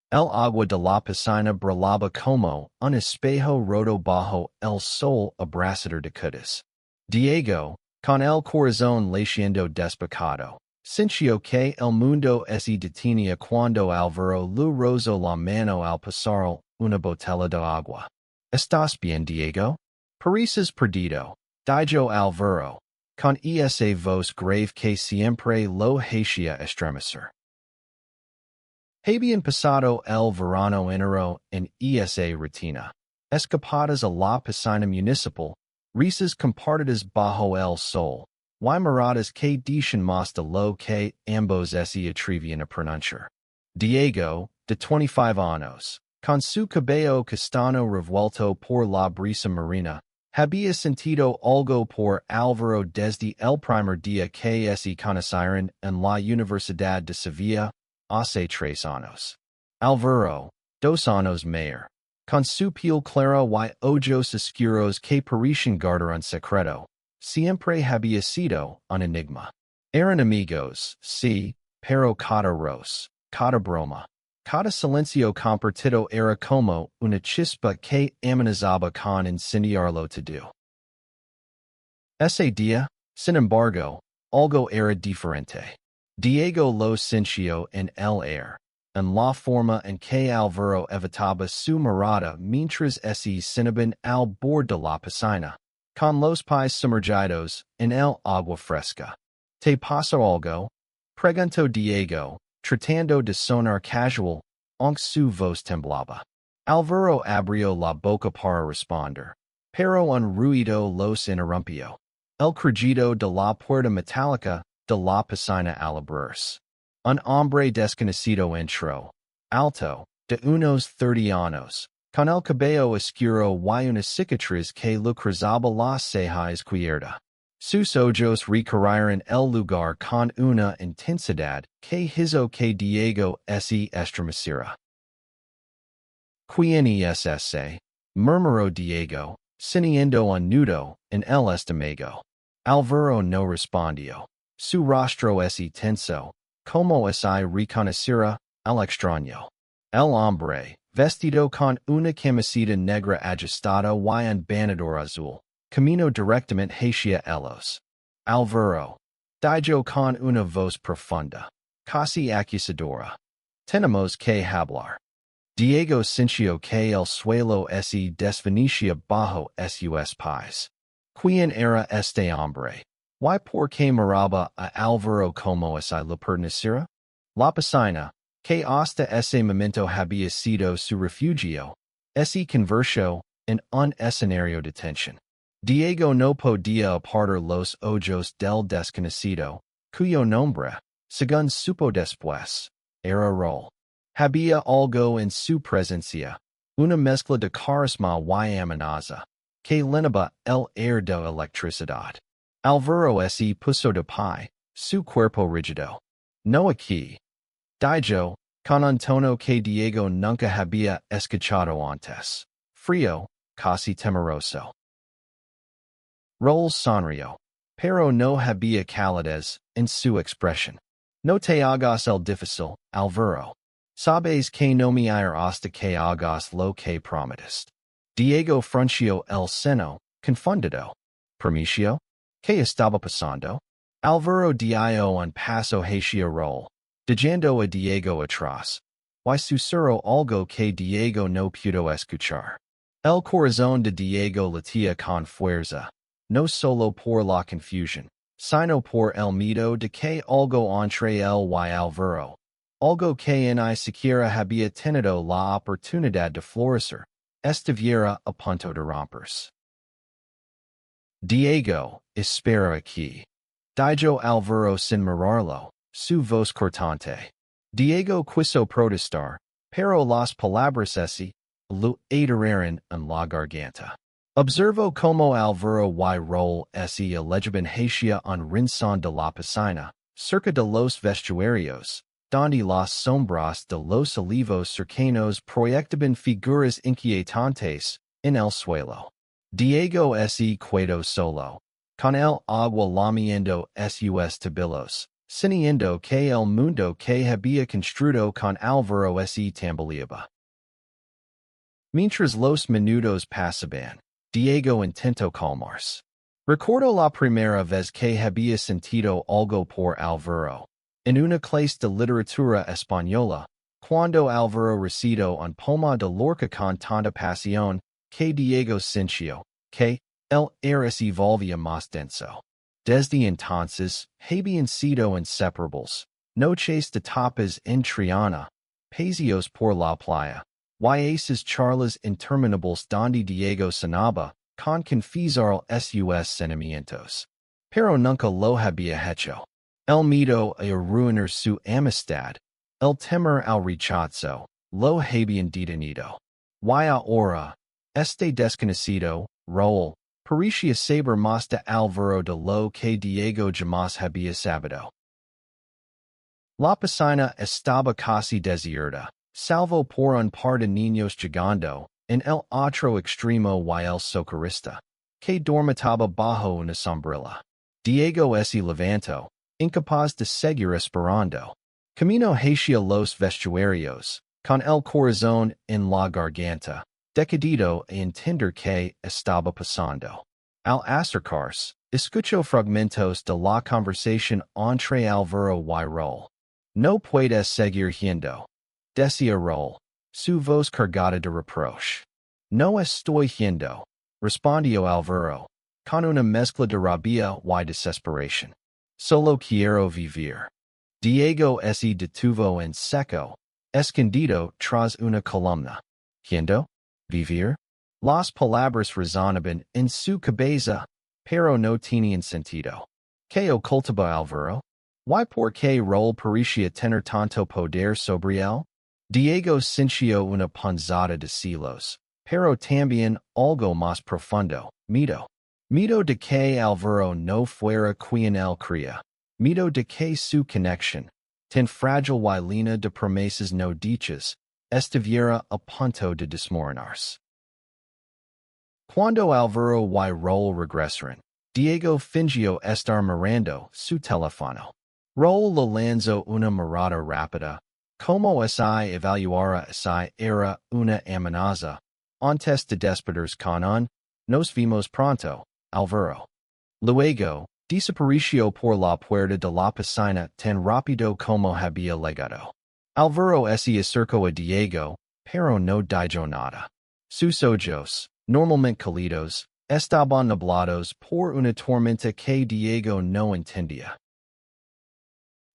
El agua de la piscina brillaba como un espejo roto bajo el sol abrasador de cutis. Diego, con el corazón latiendo despacado, sintió que el mundo se detenía cuando Alvaro le rozó la mano al pasar una botella de agua. ¿Estás bien, Diego? Pareces perdido, dijo Alvaro, con esa voz grave que siempre lo hacía estremecer. Habían pasado el verano entero en esa rutina. Escapadas a la piscina municipal, risas compartidas bajo el sol, miradas que dicen más de lo que ambos se atrevían a pronunciar. Diego, de 25 años, con su cabello castaño revuelto por la brisa marina, había sentido algo por Alvaro desde el primer día que se conocieron en la Universidad de Sevilla, hace 3 años. Alvaro, 2 años mayor, con su piel clara y ojos oscuros que parecían guardar un secreto, siempre había sido un enigma. Eran amigos, sí, pero cada ros, cada broma, cada silencio compartido era como una chispa que amenazaba con incendiarlo todo. Ese día, sin embargo, algo era diferente. Diego lo sintió en el aire, en la forma en que Alvaro evitaba su mirada mientras se sentaban al borde de la piscina, con los pies sumergidos en el agua fresca. ¿Te pasa algo? Preguntó Diego, tratando de sonar casual, aunque su voz temblaba. Alvaro abrió la boca para responder, pero un ruido los interrumpió. El crujido de la puerta metálica de la piscina al abrirse. Un hombre desconocido entró, alto, de unos 30 años, con el cabello oscuro y una cicatriz que le cruzaba la ceja izquierda. Sus ojos recorrieron el lugar con una intensidad que hizo que Diego se estremeciera. ¿Quién es ese? Murmuró Diego, sintiendo un nudo en el estómago. Alvaro no respondió. Su rostro se tensó, como si reconociera al extraño. El hombre, vestido con una camiseta negra ajustada y un banador azul, caminó directamente hacia ellos. Alvaro, dijo con una voz profunda, casi acusadora. Tenemos que hablar. Diego sintió que el suelo se desvanecía bajo sus pies. ¿Quién era este hombre? ¿Y por qué miraba a Alvaro como si le perteneciera? La piscina, que hasta ese momento había sido su refugio, se convirtió en un escenario de tensión. Diego no podía apartar los ojos del desconocido, cuyo nombre, según supo después, era Rol. Había algo en su presencia, una mezcla de carisma y amenaza, que llenaba el aire de electricidad. Alvaro se puso de pie, su cuerpo rígido. No aquí. Dijo, con un tono que Diego nunca había escuchado antes. Frío, casi temeroso. Rol sonrió, pero no había calidez en su expresión. No te hagas el difícil, Alvaro. Sabes que no me ir hasta que hagas lo que prometiste. Diego frunció el seno, confundido. ¿Permiso? ¿Qué estaba pasando? Alvaro dio un paso hacia Rol, dejando a Diego atrás. Y susurró algo que Diego no pudo escuchar. El corazón de Diego latía con fuerza, no solo por la confusión, sino por el miedo de que algo entre él y Alvaro, algo que ni siquiera había tenido la oportunidad de florecer, estuviera a punto de romperse. Diego, espera aquí. Dijo Alvaro sin mirarlo, su voz cortante. Diego quiso protestar, pero las palabras lo atrayeron en la garganta. Observó como Alvaro y Rol se elevaban hacia un rincón de la piscina, cerca de los vestuarios, donde las sombras de los olivos cercanos proyectaban figuras inquietantes en el suelo. Diego se quedó solo, con el agua lamiendo sus tabillos, Ciniendo que el mundo que había construido con Álvaro se tambaleaba. Mientras los minutos pasaban, Diego intentó calmarse. Recordó la primera vez que había sentido algo por Álvaro, en una clase de literatura española, cuando Álvaro recitó un poema de Lorca con tanta pasión que Diego sintió que el aire se volvía más denso. Desde entonces, habían sido inseparables, noches de tapas en Triana, paseos por la playa, y esas charlas interminables donde Diego sonaba con confesar sus sentimientos. Pero nunca lo había hecho. El miedo a arruinar su amistad, el temor al rechazo, lo habían detenido. Y ahora, este desconocido, Raúl, parecía saber más de Álvaro de lo que Diego jamás había sabido. La piscina estaba casi desierta, salvo por un par de niños jugando en el otro extremo y el socorrista, que dormitaba bajo una sombrilla. Diego se levantó, incapaz de seguir esperando. Camino hacia los vestuarios, con el corazón en la garganta, decidido a entender que estaba pasando. Al acercarse, escuchó fragmentos de la conversación entre Álvaro y Raúl. No puedes seguir yendo, decía Raúl, su voz cargada de reproche. No estoy yendo, respondió Álvaro, con una mezcla de rabia y desesperación. Solo quiero vivir. Diego se detuvo en seco, escondido tras una columna. ¿Yendo? ¿Vivir? Las palabras resonaban en su cabeza, pero no tenían sentido. ¿Qué ocultaba Álvaro? ¿Y por qué Raúl parecía tener tanto poder sobre él? Diego sintió una punzada de celos, pero también algo más profundo, miedo. Miedo de que Álvaro no fuera quien él creía. Miedo de que su conexión, tan frágil y llena de promesas no dichas, estuviera a punto de desmoronarse. Cuando Álvaro y Raúl regresaron, Diego fingió estar mirando su teléfono. Raúl le lanzó una mirada rápida, como si evaluara si era una amenaza. Antes de despedirse con un, nos vimos pronto, Álvaro. Luego, desapareció por la puerta de la piscina tan rápido como había llegado. Álvaro se acercó a Diego, pero no dijo nada. Sus ojos, normalmente cálidos, estaban nublados por una tormenta que Diego no entendía.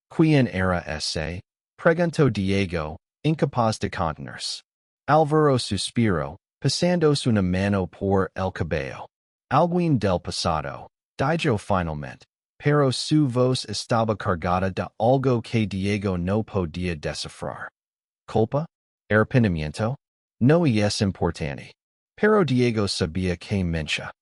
¿Quién era ese? Preguntó Diego, incapaz de contenerse. Álvaro suspiró, pasándose una mano por el cabello. Alguien del pasado, dijo finalmente, pero su voz estaba cargada de algo que Diego no podía descifrar. ¿Culpa? ¿Arrepentimiento? No es importante. Pero Diego sabía que mentía.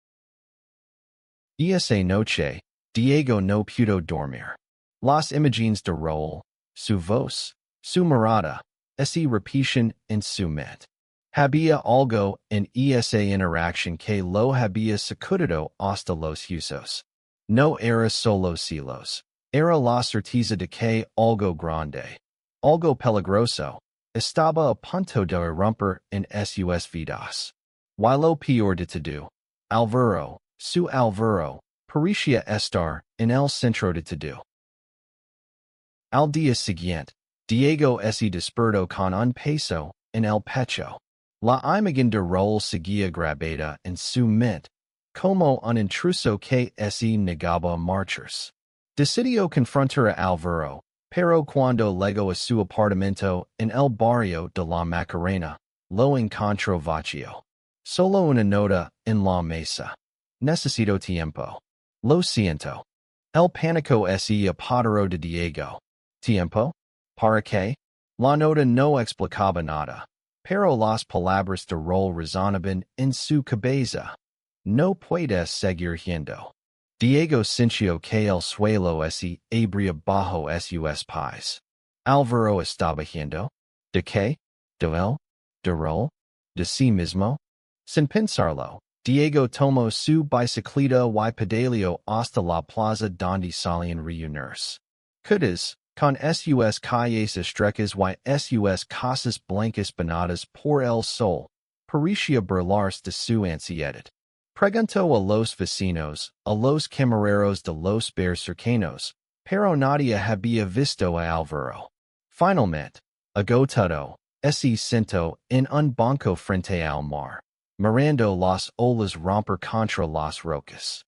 Esa noche, Diego no pudo dormir. Las imágenes de Raúl, su voz, su mirada, se repetían en su mente. Había algo en esa interacción que lo había sacudido hasta los huesos. No era solo celos, era la certeza de que algo grande, algo peligroso, estaba a punto de irrumpir en sus vidas. Y lo peor de todo, su Álvaro, parecía estar en el centro de todo. Al día siguiente, Diego se despertó con un peso en el pecho. La imagen de Raúl seguía grabada en su mente, como un intruso que se negaba a marcharse. Decidió confrontar a Álvaro, pero cuando llegó a su apartamento en el barrio de la Macarena, lo encontró vacío. Solo una nota en la mesa. Necesito tiempo. Lo siento. El pánico se apoderó de Diego. ¿Tiempo? ¿Para qué? La nota no explicaba nada, pero las palabras de Raúl resonaban en su cabeza. No puedes seguir yendo. Diego sintió que el suelo se abría bajo sus pies. Álvaro estaba yendo. ¿De qué? ¿De él? ¿De Raúl? ¿De sí mismo? Sin pensarlo, Diego tomó su bicicleta y pedaleó hasta la plaza donde solían reunirse. Cuidas, con sus calles estrecas y sus casas blancas banadas por el sol, parecía burlarse de su ansiedad. Preguntó a los vecinos, a los camareros de los bares cercanos, pero nadie había visto a Álvaro. Finalmente, agotado, se sentó en un banco frente al mar, mirando las olas romper contra las rocas.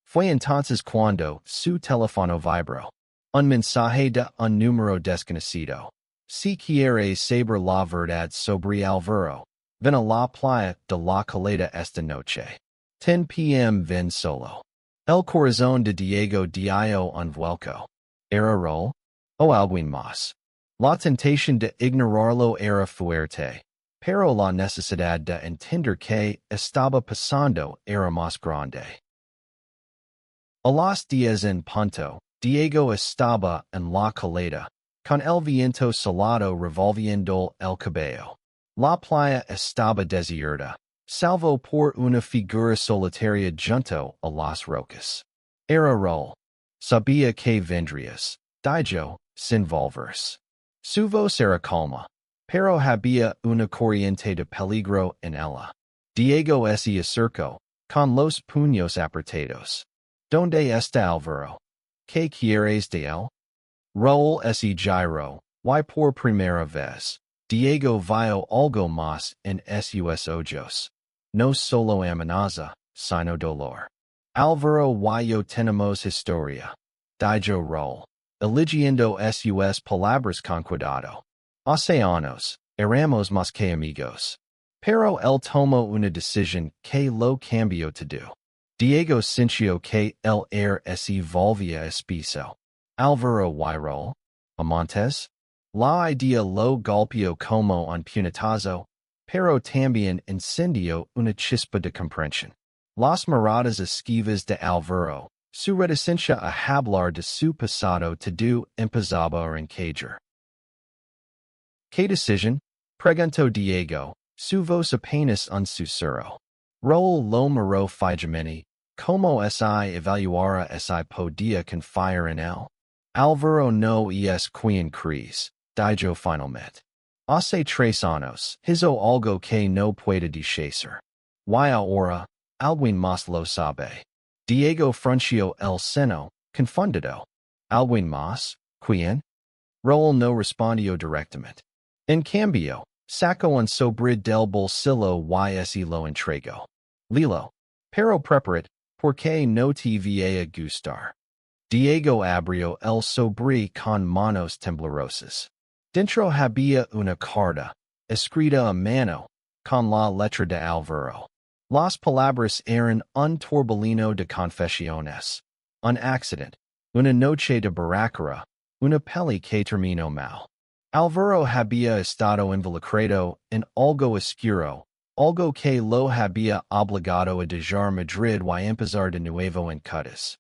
Fue entonces cuando su teléfono vibró. Un mensaje de un número desconocido. Si quieres saber la verdad sobre Álvaro, ven a la playa de la Caleta esta noche. 10 p.m. ven solo. El corazón de Diego dio un vuelco. ¿Era rol? O alguien más. La tentación de ignorarlo era fuerte, pero la necesidad de entender que estaba pasando era más grande. A las 10 en punto, Diego estaba en la caleta, con el viento salado revolviendo el cabello. La playa estaba desierta, salvo por una figura solitaria junto a las rocas. Era rol. Sabía que vendrías, dijo, sin volverse. Su voz era calma, pero había una corriente de peligro en ella. Diego se acercó, con los puños apretados. ¿Dónde está Álvaro? ¿Qué quieres de él? Raúl se giró, y por primera vez, Diego vio algo más en sus ojos. No solo amenaza, sino dolor. Álvaro y yo tenemos historia, dijo Raúl, eligiendo sus palabras con cuidado. Hace años, éramos más que amigos. Pero él tomó una decisión que lo cambió todo. Diego sintió que el air se volvía espeso. Álvaro y Raúl, amantes. La idea lo golpeó como un puñetazo, pero también encendió una chispa de comprensión. Las miradas esquivas de Álvaro, su reticencia a hablar de su pasado todo empezaba a encajar. ¿Qué decisión? Preguntó Diego, su voz apenas un susurro. Raúl lo miró fijamente, como si evaluara si podía confiar en él. Álvaro no es quien crees, dijo finalmente. Hace 3 años, hizo algo que no puede deshacer. Y ahora, alguien más lo sabe. Diego frunció el seno, confundido. ¿Alguien más? ¿Quién? Raúl no respondió directamente. En cambio, sacó un sobre del bolsillo y se lo entregó. Lilo. Pero prepárate, porque no te voy a gustar. Diego abrió el sobre con manos temblorosas. Dentro había una carta, escrita a mano, con la letra de Álvaro. Las palabras eran un torbellino de confesiones, un accidente, una noche de barracara, una peli que terminó mal. Álvaro había estado involucrado en algo oscuro, algo que lo había obligado a dejar Madrid y empezar de nuevo en Cuidas.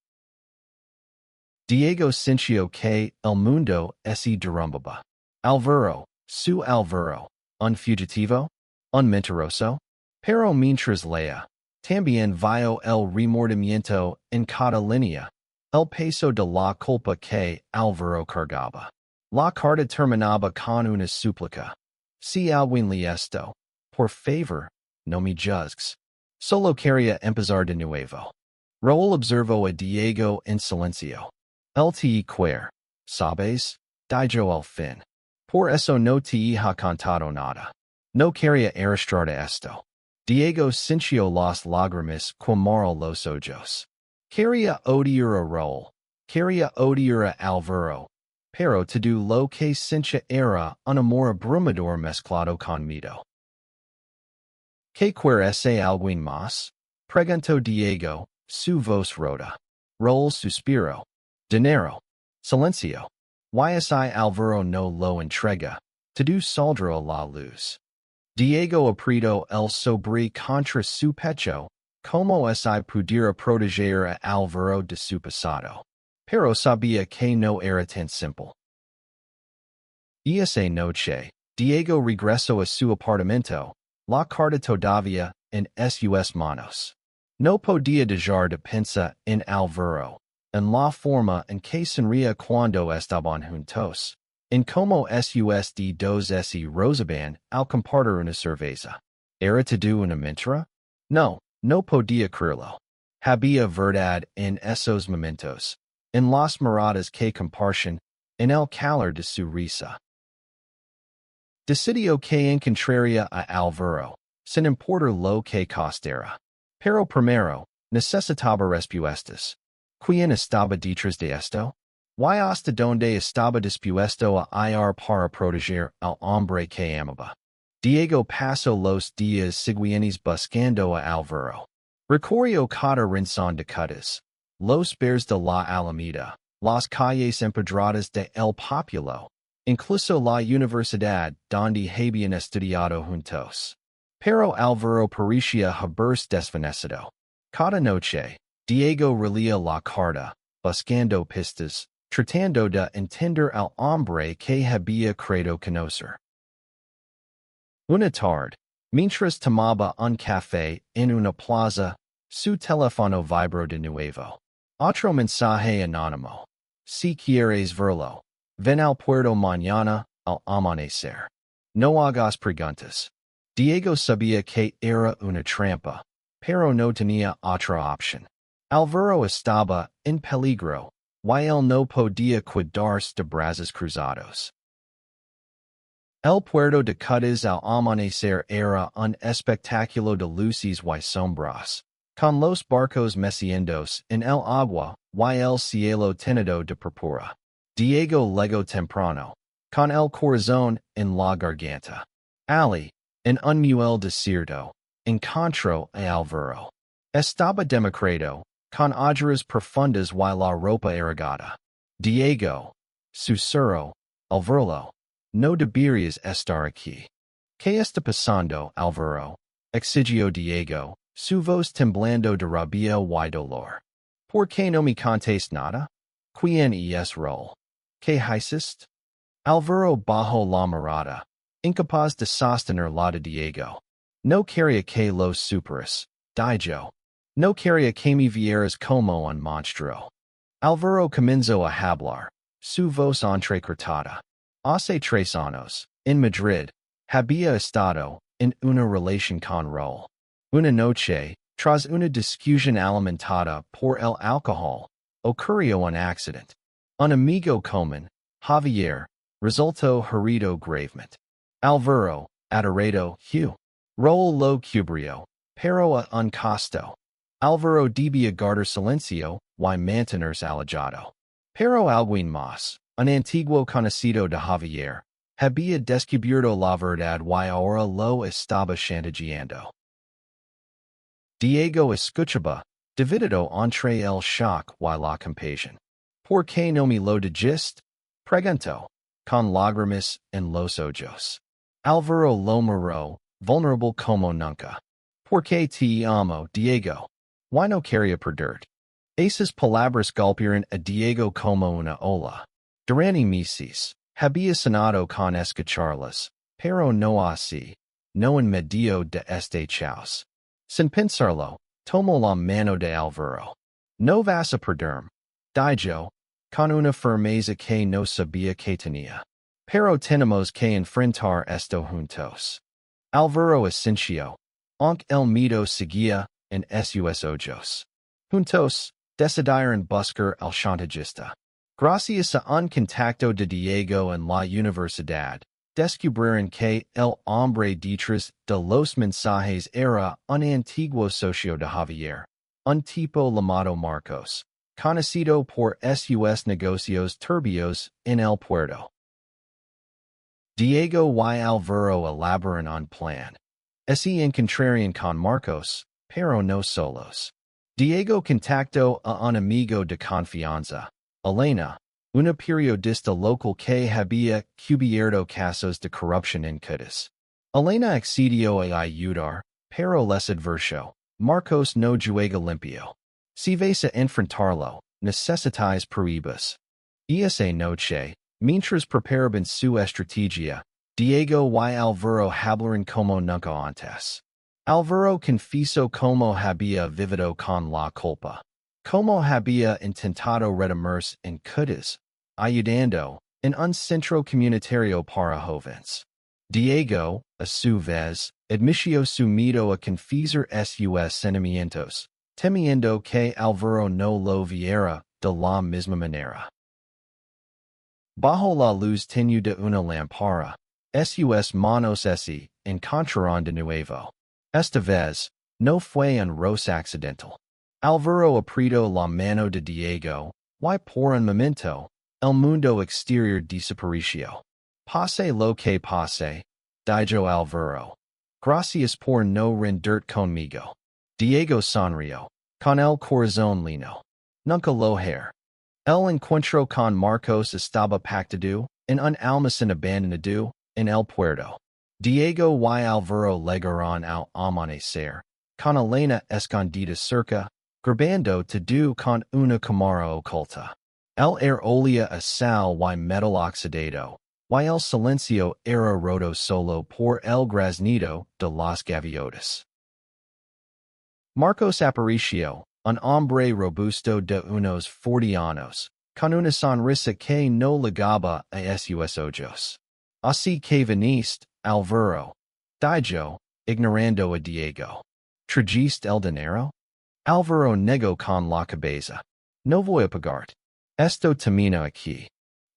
Diego sintió que el mundo se derrumbaba. Álvaro, su Álvaro, un fugitivo, un mentiroso. Pero mientras leía, también vio el remordimiento en cada línea, el peso de la culpa que Álvaro cargaba. La carta terminaba con una súplica. Si alguien lee esto, por favor, no me juzgues. Solo quería empezar de nuevo. Raúl observó a Diego en silencio. El te quer, sabes, dijo al fin. Por eso no te ha contado nada. No quería arrastrar de esto. Diego sintió las lágrimas quemar los ojos. Quería odiar a Raúl, quería odiar a Álvaro, pero todo lo que sentía era un amor abrumador mezclado con miedo. ¿Qué quiere alguien más? Preguntó Diego, su voz rota. Raúl suspiró. Dinero. Silencio. Si Álvaro no lo entrega, todo saldrá a la luz. Diego apretó el sobre contra su pecho, como si pudiera proteger a Álvaro de su pasado. Pero sabía que no era tan simple. Esa noche, Diego regresó a su apartamento, la carta todavía en sus manos. No podía dejar de pensar en Álvaro, en la forma en que sonría cuando estaban juntos. En como susd dos ese Rosaban al compartir una cerveza. ¿Era todo una mentira? No, no podía creerlo. Había verdad en esos momentos. En las miradas que compartían, en el calor de su risa. Decidió que encontraría a Alvaro, sin importar lo que costara. Pero primero, necesitaba respuestas. ¿Quién estaba detrás de esto? ¿Y hasta dónde estaba dispuesto a ir para proteger al hombre que amaba? Diego pasó los días siguientes buscando a Alvaro. Recorrió cada rincón de Cutas, los bares de la Alameda, las calles empedradas de El Populo, incluso la universidad donde habían estudiado juntos. Pero Alvaro parecía haberse desvanecido. Cada noche, Diego relía la carta, buscando pistas, tratando de entender al hombre que había creído conocer. Una tarde, mientras tomaba un café en una plaza, su teléfono vibró de nuevo. Otro mensaje anónimo. Si quieres verlo, ven al puerto mañana al amanecer. No hagas preguntas. Diego sabía que era una trampa, pero no tenía otra opción. Alvaro estaba en peligro, y él no podía cuidarse de brazos cruzados. El puerto de Cutas al amanecer era un espectáculo de luces y sombras, con los barcos meciéndose en el agua y el cielo teñido de púrpura. Diego llegó temprano, con el corazón en la garganta. Ali, en un muelle desierto, encontró a Alvaro. Estaba demacrado, con ojeras profundas y la ropa arrugada. Diego, susurró, al verlo. No deberías estar aquí. ¿Qué está pasando, Alvaro? Exigió Diego, su voz temblando de rabia y dolor. ¿Por qué no me contes nada? ¿Quién es rol? ¿Qué hiciste? Alvaro bajó la mirada, incapaz de sostener la de Diego. No quería que los superas, Dijo. No quería que me vieras como un monstruo. Alvaro comenzó a hablar, su voz entrecortada. Hace 3 años, en Madrid, había estado en una relación con Raúl. Una noche, tras una discusión alimentada por el alcohol, ocurrió un accidente. Un amigo común, Javier, resultó herido gravemente. Alvaro, adorado, Hugh. Raúl lo cubrió, pero a un costo. Alvaro debía guardar silencio y mantenerse alejado. Pero alguien más, un antiguo conocido de Javier, había descubierto la verdad y ahora lo estaba chantajeando. Diego escuchaba, dividido entre el shock y la compasión. ¿Por qué no me lo dijiste? Preguntó, con lágrimas en los ojos. Alvaro lo miró, vulnerable como nunca. ¿Por qué te amo, Diego? ¿Why no quería perderte? Esas palabras golpearon a Diego como una ola. Durante meses, había sonado con escucharlas, pero no así, no en medio de este caos. Sin pensarlo, tomó la mano de Alvaro. No vas a perderme, dijo, con una firmeza que no sabía que tenía. Pero tenemos que enfrentar esto juntos. Alvaro asintió, aunque el miedo seguía en sus ojos. Juntos, decidieron buscar al chantajista. Gracias a un contacto de Diego en la universidad, descubrieron que el hombre detrás de los mensajes era un antiguo socio de Javier, un tipo llamado Marcos, conocido por sus negocios turbios en el puerto. Diego y Alvaro elaboraron un plan. Así encontrarían con Marcos, pero no solos. Diego contactó a un amigo de confianza, Elena, una periodista local que había cubierto casos de corrupción en Cutas. Elena accedió a ayudar, pero les advirtió, Marcos no juega limpio. Si vas a enfrentarlo, necesitas pruebas. Esa noche, mientras preparaban su estrategia, Diego y Alvaro hablaron como nunca antes. Alvaro confesó cómo había vivido con la culpa. como había intentado redimirse en cuidas, ayudando en un centro comunitario para jóvenes. Diego, a su vez, admitió su miedo a confesar sus sentimientos, temiendo que Álvaro no lo viera de la misma manera. Bajo la luz tenue de una lámpara, sus manos se encontraron de nuevo. Esta vez, no fue un roce accidental. Álvaro apretó la mano de Diego, y por un momento, el mundo exterior desapareció. Pase lo que pase, dijo Álvaro. Gracias por no renderte conmigo. Diego sonrió, con el corazón lleno. Nunca lo haré. El encuentro con Marcos estaba pactado en un almacén abandonado en el puerto. Diego y Álvaro llegaron al amanecer, con Elena escondida cerca, grabando todo con una cámara oculta. El air olía a sal y metal oxidado, y el silencio era roto solo por el graznido de las gaviotas. Marcos apareció, un hombre robusto de unos 40 años, con una sonrisa que no ligaba a sus ojos. Así que viniste, Álvaro, dijo, ignorando a Diego. ¿Trajiste el dinero? Álvaro negó con la cabeza. No voy a pagarte. Esto termina aquí.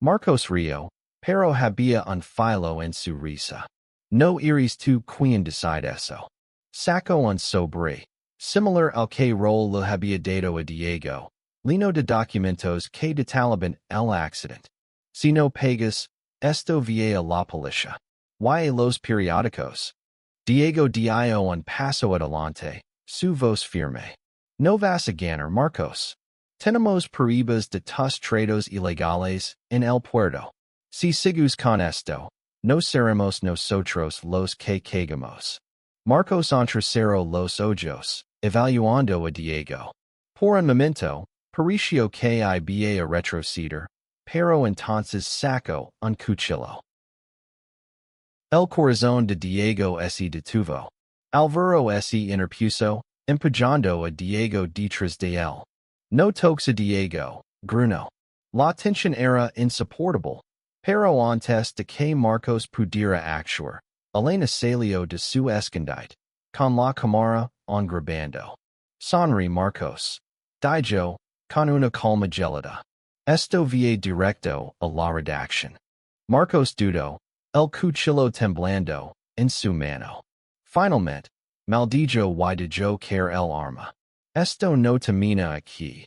Marcos rió, pero había un filo en su risa. No eres tú quien decide eso. Sacó un sobre, similar al que Raúl le había dado a Diego, lleno de documentos que detallan el accidente. Si no pagas, esto va a la policía. Y a los periódicos. Diego dio un paso adelante, su voz firme. No vas a ganar, Marcos. Tenemos pruebas de tus tratos ilegales en el puerto. Si sigues con esto, no seremos nosotros los que cagamos. Marcos entrecerró los ojos, evaluando a Diego. Por un momento, pareció que iba a retroceder, pero entonces sacó un cuchillo. El corazón de Diego se detuvo. Álvaro se interpuso, empujando a Diego detrás de él. No toques a Diego, gruñó. La tensión era insoportable, pero antes de que Marcos pudiera actuar, Elena salió de su escondite, con la cámara grabando. Sonrí Marcos, dijo, con una calma gelada. Esto va directo a la redacción. Marcos dudó, el cuchillo temblando en su mano. Finalmente, maldijo y dejó caer el arma. Esto no termina aquí.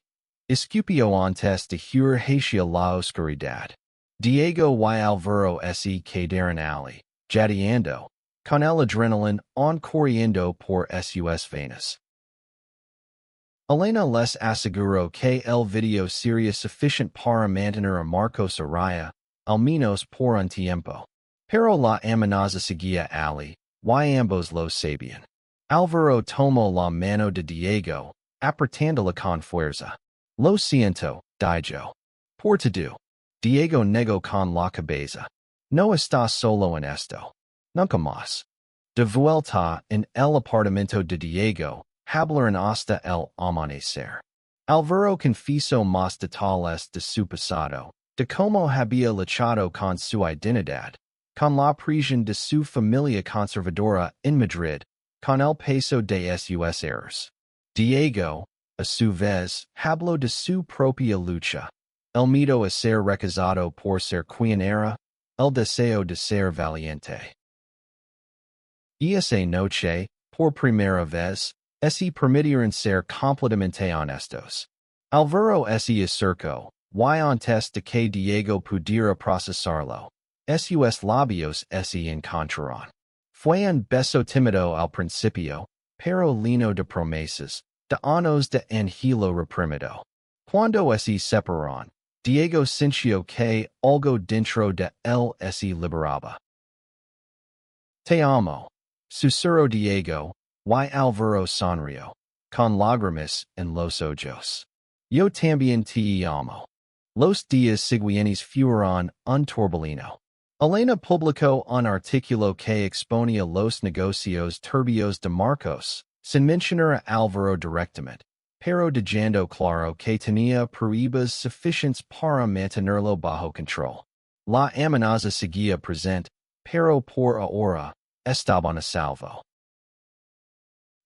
Escupió antes de huir hacia la oscuridad. Diego y Álvaro se quedaron allí, jadeando, con el adrenalina corriendo por sus venas. Elena les aseguró que el video sería suficiente para mantener a Marcos a raya, al menos por un tiempo. Pero la amenaza seguía allí, y ambos lo sabían. Álvaro tomó la mano de Diego, apretándola con fuerza. Lo siento, dijo. Por todo. Diego negó con la cabeza. No estás solo en esto. Nunca más. De vuelta en el apartamento de Diego, hablaron hasta el amanecer. Álvaro confesó más detalles de su pasado, de cómo había luchado con su identidad, con la prisión de su familia conservadora en Madrid, con el peso de sus errores. Diego, a su vez, habló de su propia lucha, el miedo a ser rechazado por ser quien era, el deseo de ser valiente. Y esa noche, por primera vez, se permitieron ser completamente honestos. Álvaro se acercó, y antes de que Diego pudiera procesarlo, sus labios se encontraron. Fue un beso tímido al principio, pero lleno de promesas, de años de angelo reprimido. Cuando se separaron, Diego sintió que algo dentro de él se liberaba. Te amo, susurró Diego, y Álvaro sonrió, con lágrimas en los ojos. Yo también te amo. Los días siguientes fueron un torbellino. Elena publicó un artículo que exponía los negocios turbios de Marcos, sin mencionar a Álvaro directamente. pero dejando claro que tenía pruebas suficientes para mantenerlo bajo control. La amenaza seguía presente, pero por ahora estaban a salvo.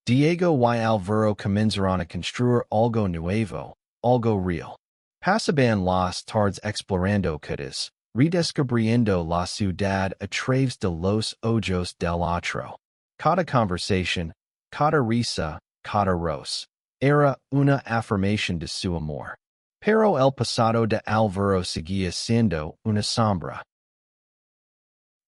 Diego y Alvaro comenzaron a construir algo nuevo, algo real. Pasaban las tardes explorando ciudades, redescubriendo la ciudad a través de los ojos del otro. Cada conversación, cada risa, cada roce, era una afirmación de su amor. Pero el pasado de Alvaro seguía siendo una sombra.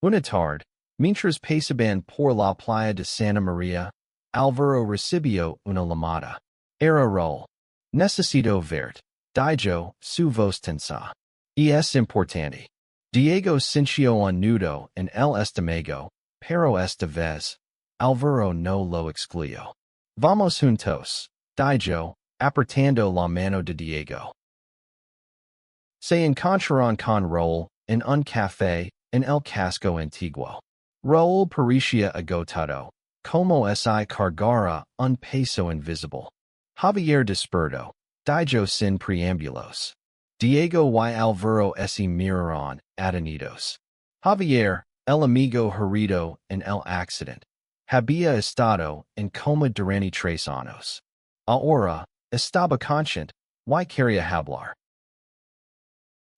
Una tarde, mientras pasaban por la playa de Santa María, Alvaro recibió una llamada. Era Raúl. Necesito verte. Dijo, su voz tensa. Y es importante. Diego sintió un nudo en el estómago, pero esta vez, Alvaro no lo excluyó. Vamos juntos, dijo, apretando la mano de Diego. Se encontraron con Raúl en un café en el casco antiguo. Raúl parecía agotado, como si cargara un peso invisible. Javier despertó, dijo sin preámbulos. Diego y Alvaro se miraron, atenidos. Javier, el amigo herido en el accidente, había estado en coma durante 3 años. Ahora, estaba consciente, y quería hablar.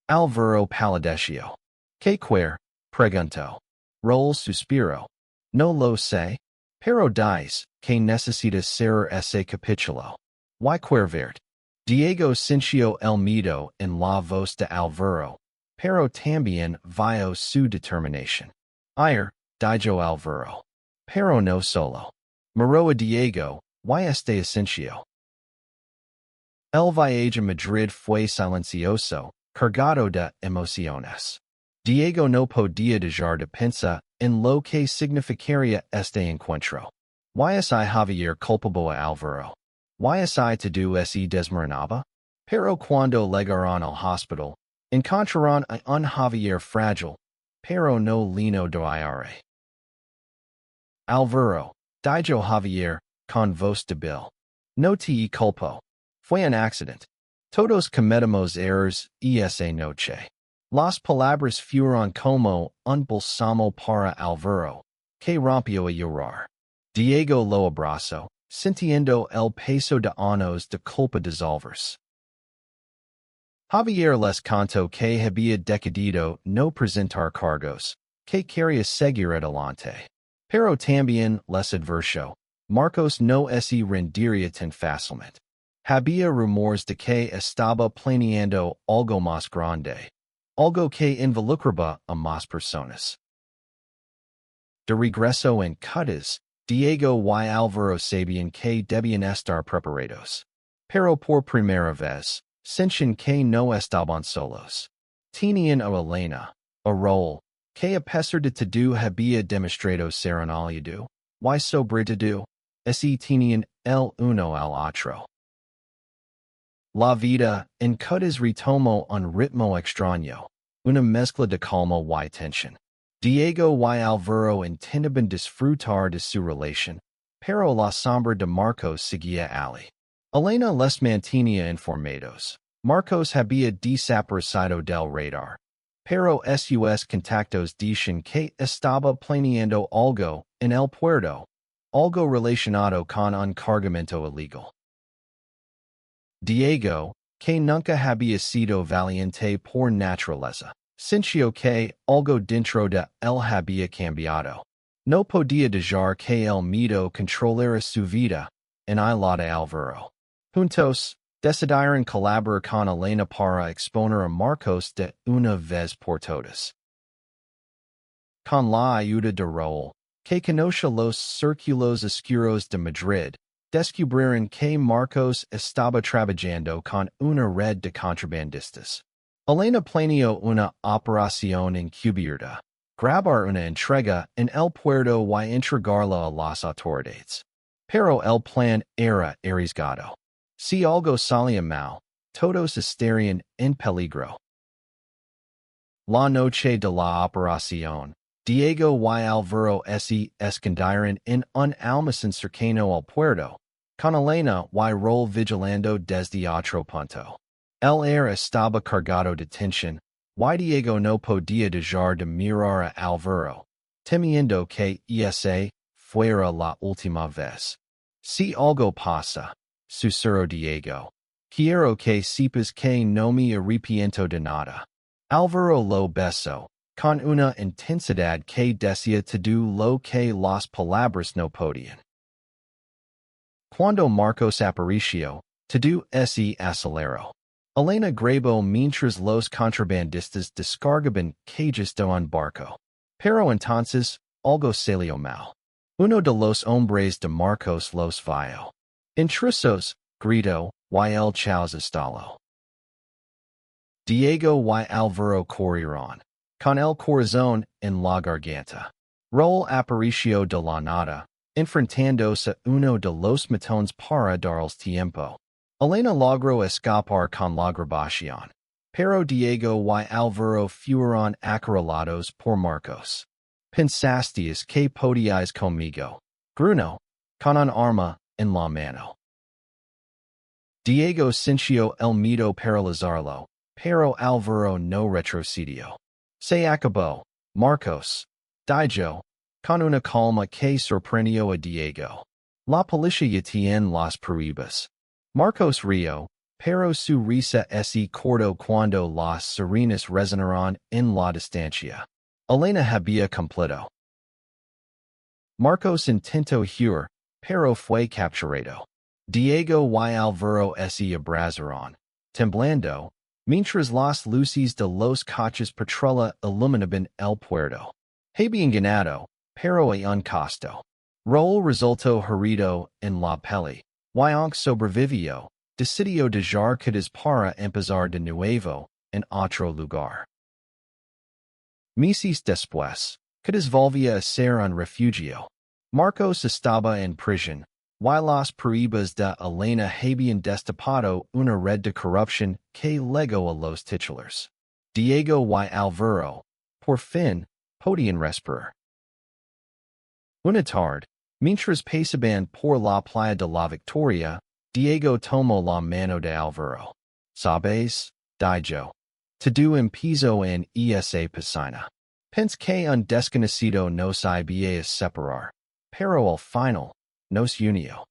Alvaro palideció. ¿Qué quiere? Preguntó. Raúl suspiró. No lo sé, pero dice que necesitas cerrar ese capítulo. Y quiere verte. Diego sintió el miedo en la voz de Alvaro, pero también vio su determinación. Ayer, dijo Alvaro. Pero no solo. Miró a Diego, y este sintió. El viaje a Madrid fue silencioso, cargado de emociones. Diego no podía dejar de pensar en lo que significaría este encuentro. Y si Javier culpaba a Alvaro. Y si todo se desmoronaba. Pero cuando llegaron al hospital, encontraron a un Javier frágil, pero no lleno de aire. Alvaro, dijo Javier, con voz débil. No te culpo. Fue un accidente. Todos cometemos errores esa noche. Las palabras fueron como un bálsamo para Alvaro, que rompió a llorar. Diego lo abrazó, sintiendo el peso de años de culpa dissolverse. Javier les contó que había decidido no presentar cargos, que quería seguir adelante. Pero también les advirtió, Marcos no se rendiría tan fácilmente. Había rumores de que estaba planeando algo más grande, algo que involucraba a más personas. De regreso en Cádiz, Diego y Alvaro sabían que debían estar preparados. Pero por primera vez, sentían que no estaban solos. Tenían a Elena, a Raúl, que a pesar de todo había demostrado ser un aliado, y sobre todo, así tenían el uno al otro. La vida en Cádiz retomó un ritmo extraño, una mezcla de calma y tensión. Diego y Alvaro intentaban disfrutar de su relación, pero la sombra de Marcos seguía allí. Elena les mantenía informados. Marcos había desaparecido del radar, pero sus contactos dicen que estaba planeando algo en el puerto, algo relacionado con un cargamento ilegal. Diego, que nunca había sido valiente por naturaleza, sintió que algo dentro de él había cambiado. No podía dejar que el miedo controlara su vida, en la de Alvaro. Juntos, decidieron colaborar con Elena para exponer a Marcos de una vez por todas. Con la ayuda de Raúl, que conoce los círculos oscuros de Madrid, descubrieron que Marcos estaba trabajando con una red de contrabandistas. Elena planeó una operación encubierta, grabar una entrega en el puerto y entregarla a las autoridades. Pero el plan era arriesgado. Si algo salía mal, todos estarían en peligro. La noche de la operación, Diego y Alvaro se escondieron en un almacén cercano al puerto, Con Elena y rol vigilando desde otro punto. El aire estaba cargado de tensión, y Diego no podía dejar de mirar a Alvaro, temiendo que esa fuera la última vez. Si algo pasa, susurró Diego. Quiero que sepas que no me arrepiento de nada. Alvaro lo besó, con una intensidad que decía todo lo que las palabras no podían. Cuando Marcos apareció, todo se aceleró. Elena grabó mientras los contrabandistas descargaban cajas de un barco. Pero entonces, algo salió mal. Uno de los hombres de Marcos los vio. Intrusos, gritó, y el caos estalló. Diego y Alvaro corrieron, con el corazón en la garganta. Raúl apareció de la nada, enfrentándose a uno de los matones para darles tiempo. Elena logró escapar con la grabación, pero Diego y Alvaro fueron acorralados por Marcos. ¿Pensasteis que podíais conmigo? Gruñó, con un arma en la mano. Diego sintió el miedo paralizarlo, pero Alvaro no retrocedió. Se acabó, Marcos, dijo, con una calma que sorprendió a Diego. La policía tiene las pruebas. Marcos rió, pero su risa se cortó cuando las sirenas resonaron en la distancia. Elena había completo. Marcos intentó huir, pero fue capturado. Diego y Alvaro se abrazaron, temblando, mientras las luces de los coches patrulla iluminaban el puerto. Habían ganado, pero a un costo. Raúl resultó herido en la pelea, y aunque sobrevivió, decidió dejar quedas para empezar de nuevo en otro lugar. Meses después, quedas volvía a ser un refugio. Marcos estaba en prisión, y las pruebas de Elena habían destapado una red de corrupción que legó a los titulares. Diego y Alvaro, por fin, podían respirar. Una tarde, mientras pasaban por la playa de la Victoria, Diego tomó la mano de Alvaro. ¿Sabes? Dijo. Todo empezó en esa piscina. Pensé que un desconocido nos iba a separar, pero al final, nos unió.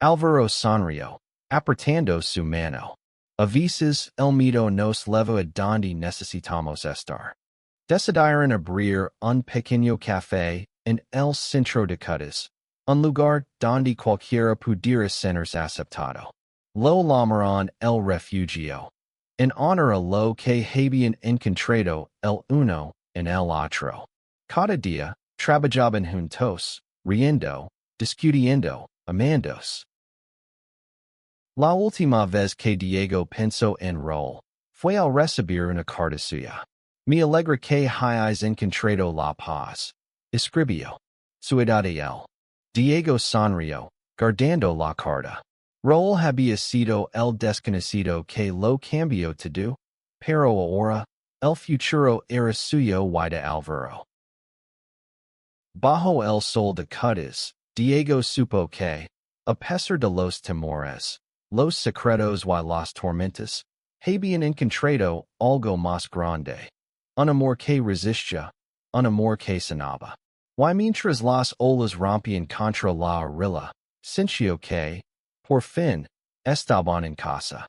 Alvaro sonrió, apretando su mano. A veces, el miedo nos lleva a donde necesitamos estar. Decidieron abrir un pequeño café en el centro de Cutas, un lugar donde cualquiera pudiera ser aceptado. Lo llamaron el refugio, en honor a lo que habían encontrado el uno en el otro. Cada día, trabajaban juntos, riendo, discutiendo, amándose. La última vez que Diego pensó en Raúl fue al recibir una carta suya. Me alegra que hayáis encontrado la paz, escribió. Ciudad de él. Diego sonrió, guardando la carta. Raúl había sido el desconocido que lo cambió todo, pero ahora, el futuro era suyo y de Alvaro. Bajo el sol de Cutas, Diego supo que, a pesar de los temores, los secretos y las tormentas, habían encontrado algo más grande. Un amor que resistía, un amor que sanaba. Y mientras las olas rompían contra la orilla, sintió que, por fin, estaban en casa.